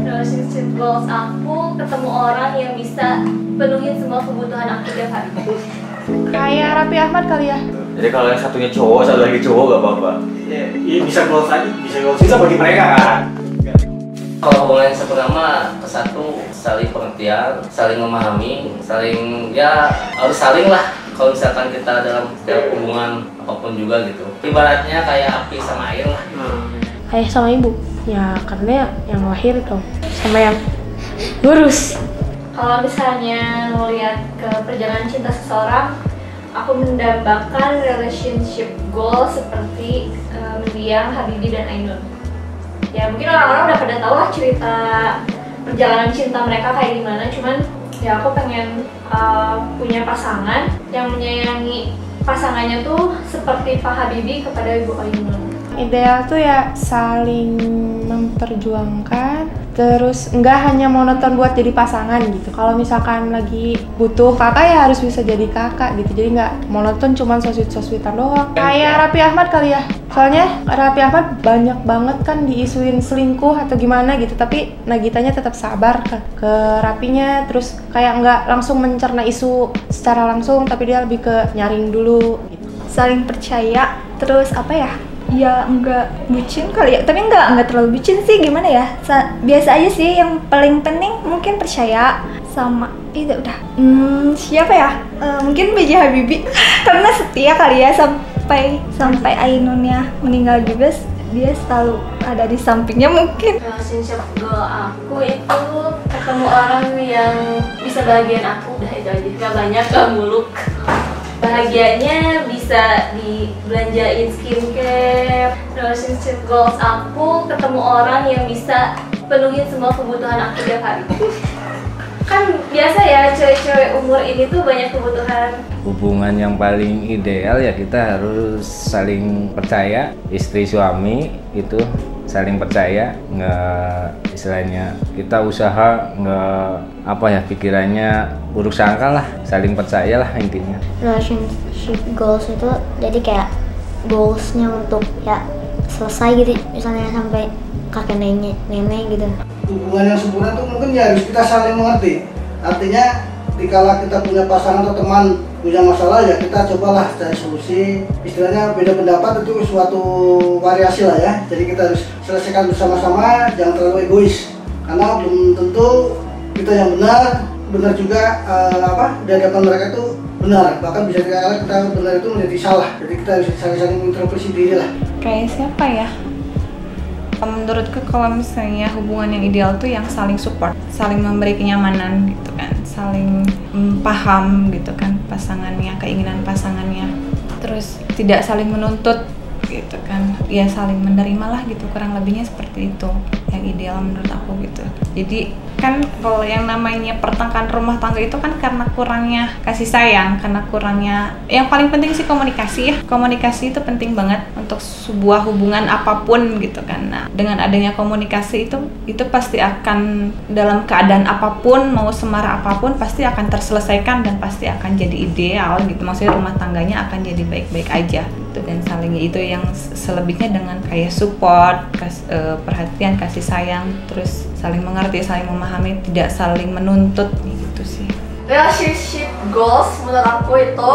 Relationship goals aku ketemu orang yang bisa penuhin semua kebutuhan aku tiap hari. Kayak Raffi Ahmad kali ya. Jadi kalau yang satunya cowok, satu lagi cowok gak apa-apa. Iya bisa goals aja, bisa goals itu bagi mereka kan. Kalau hubungan yang pertama ke satu, saling pengertian, saling memahami, saling ya harus saling lah. Kalau misalkan kita dalam hubungan apapun juga gitu, ibaratnya kayak api sama air lah. Ayah sama ibu. Ya karena yang lahir dong sama yang ngurus. Kalau misalnya ngelihat ke perjalanan cinta seseorang, aku mendambakan relationship goal seperti mendiang Habibie dan Ainun. Ya mungkin orang-orang udah pada tahu lah cerita perjalanan cinta mereka kayak gimana, cuman ya aku pengen punya pasangan yang menyayangi pasangannya tuh seperti Pak Habibie kepada Ibu Ainun. Ideal tuh ya saling memperjuangkan, terus nggak hanya monoton buat jadi pasangan gitu. Kalau misalkan lagi butuh kakak ya harus bisa jadi kakak gitu, jadi nggak monoton cuman sosweet-sosweetan doang. Kayak Raffi Ahmad kali ya, soalnya Raffi Ahmad banyak banget kan diisuin selingkuh atau gimana gitu, tapi Nagitanya tetap sabar ke Raffinya, terus kayak nggak langsung mencerna isu secara langsung, tapi dia lebih ke nyaring dulu gitu. Saling percaya, terus apa ya? Ya enggak bucin kali ya, tapi enggak terlalu bucin sih, gimana ya, biasa aja sih. Yang paling penting mungkin percaya sama itu udah. Siapa ya, mungkin B.J. Habibie karena setia kali ya, sampai Ainunnya meninggal juga dia selalu ada di sampingnya mungkin. Relationship goal aku itu ketemu orang yang bisa bahagiain aku, udah itu aja, gak banyak, gak muluk. Bahagianya bisa dibelanjain skincare. Relationship goals aku ketemu orang yang bisa penuhin semua kebutuhan aku tiap hari. Kan biasa ya cewek-cewek umur ini tuh banyak kebutuhan. Hubungan yang paling ideal ya kita harus saling percaya, istri suami itu saling percaya, nggak istilahnya kita usaha nggak apa ya pikirannya buruk sangka lah, saling percaya lah intinya. Relationship goals itu jadi kayak goalsnya untuk ya selesai gitu, misalnya sampai kakek nenek gitu. Hubungan yang sempurna itu mungkin ya harus kita saling mengerti. Artinya dikala kita punya pasangan atau teman punya masalah ya kita cobalah cari solusi. Istilahnya beda pendapat itu suatu variasi lah ya. Jadi kita harus selesaikan bersama-sama, jangan terlalu egois. Karena belum tentu kita yang benar juga di hadapan mereka itu benar. Bahkan bisa dikatakan kita benar itu menjadi salah. Jadi kita harus saling introspeksi diri lah. Kayak siapa ya? Menurutku kalau misalnya hubungan yang ideal tuh yang saling support, saling memberi kenyamanan gitu kan, saling paham gitu kan pasangannya, keinginan pasangannya, terus tidak saling menuntut gitu kan, ya saling menerima lah gitu, kurang lebihnya seperti itu yang ideal menurut aku gitu. Jadi kan kalau yang namanya pertengkaran rumah tangga itu kan karena kurangnya kasih sayang, karena kurangnya, yang paling penting sih komunikasi ya. Komunikasi itu penting banget untuk sebuah hubungan apapun gitu kan. Nah, dengan adanya komunikasi itu pasti akan dalam keadaan apapun, mau semarah apapun pasti akan terselesaikan dan pasti akan jadi ideal gitu. Maksudnya rumah tangganya akan jadi baik-baik aja gitu, dan salingnya itu yang selebihnya dengan kayak support, perhatian, kasih sayang, terus saling mengerti, saling memahami, tidak saling menuntut gitu sih. Relationship goals menurut aku itu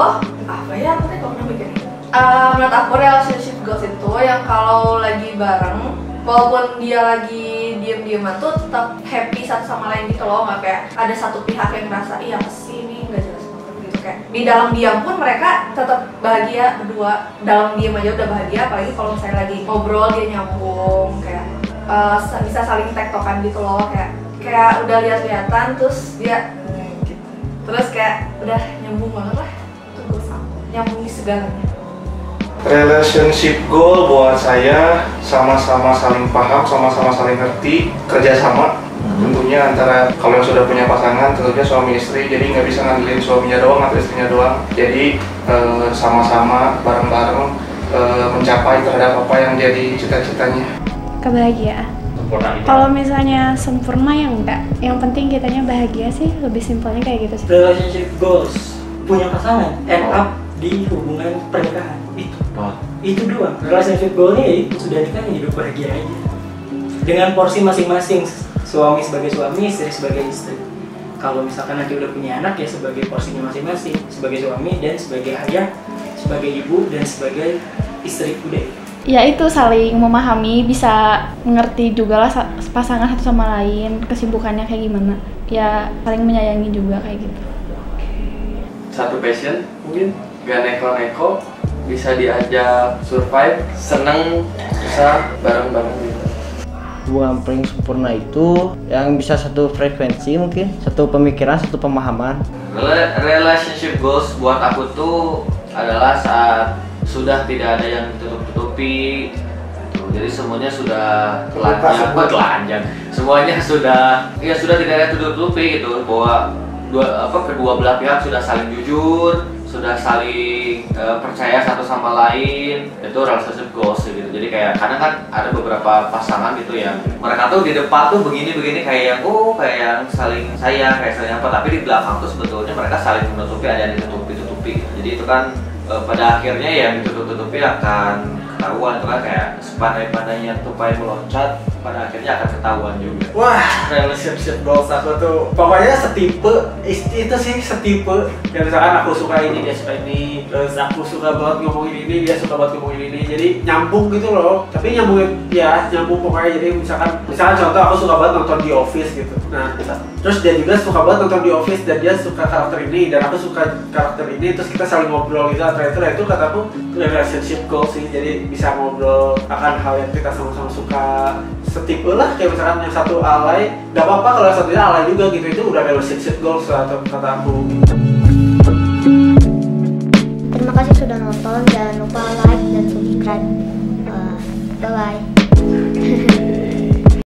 apa ya? Aku tadi pernah mikir. Menurut aku relationship goals itu yang kalau lagi bareng, walaupun dia lagi diem-dieman tuh tetap happy satu sama lain gitu loh, nggak kayak ada satu pihak yang ngerasa iya apa sih ini nggak jelas banget gitu. Kayak di dalam diam pun mereka tetap bahagia berdua, dalam diam aja udah bahagia, apalagi kalau misalnya lagi ngobrol dia nyambung, kayak bisa saling tektokan gitu loh, kayak udah lihat-lihatan terus dia gitu. Terus kayak udah nyambung banget lah, itu goals aku, nyambung di segalanya. Relationship goal buat saya sama-sama saling paham, sama-sama saling ngerti, kerjasama. Tentunya antara kalau yang sudah punya pasangan, tentunya suami istri, jadi nggak bisa ngandelin suaminya doang atau istrinya doang. Jadi sama-sama bareng-bareng mencapai terhadap apa yang jadi cita-citanya. Kebahagiaan. Kalau misalnya sempurna ya enggak, yang penting kitanya bahagia sih, lebih simpelnya kayak gitu sih. Relationship goals, punya pasangan, end up di hubungan pernikahan, itu doang. Relationship goalnya ya itu sudah nikah, hidup bahagia aja dengan porsi masing-masing suami sebagai suami, istri sebagai istri. Kalau misalkan nanti udah punya anak ya sebagai porsinya masing-masing, sebagai suami dan sebagai ayah, sebagai ibu dan sebagai istri udah. Ya itu saling memahami, bisa mengerti juga lah pasangan satu sama lain, kesibukannya kayak gimana. Ya saling menyayangi juga kayak gitu. Satu passion mungkin, gak neko-neko, bisa diajak survive, seneng, bisa bareng-bareng gitu. Hubungan paling sempurna itu yang bisa satu frekuensi mungkin, satu pemikiran, satu pemahaman. Relationship goals buat aku tuh adalah saat sudah tidak ada yang ditutup-tutupi, jadi semuanya sudah telanjang, semuanya sudah tidak ada tutup-tutupi gitu, bahwa kedua belah pihak sudah saling jujur, sudah saling percaya satu sama lain, itu relationship goals gitu. Jadi kayak kadang kan ada beberapa pasangan gitu yang mereka tuh di depan tuh begini kayak yang saling sayang, kayak saling apa, tapi di belakang tuh sebetulnya mereka saling menutupi, ada yang ditutupi gitu. Jadi itu kan pada akhirnya yang ditutup-tutupi akan ketahuan, itu kan kayak sepandai-pandainya tupai meloncat, pada akhirnya akan ketahuan juga. Wah, relationship goals aku tuh pokoknya setipe, itu sih setipe. Ya misalkan aku suka ini, dia suka ini, terus aku suka banget ngomongin ini, dia suka banget ngomongin ini, jadi nyambung gitu loh. Tapi nyambung pokoknya. Jadi misalkan contoh aku suka banget nonton The Office gitu. Nah, terus dia juga suka banget nonton The Office dan dia suka karakter ini dan aku suka karakter ini, terus kita saling ngobrol gitu antara itu kataku relationship goals sih. Jadi bisa ngobrol akan hal yang kita sama-sama suka, setipe lah. Kayak misalkan yang satu alay, gak apa-apa kalau yang satunya alay juga gitu, itu udah relationship goals lah kata aku. Terima kasih sudah nonton, jangan lupa like dan subscribe. Bye bye.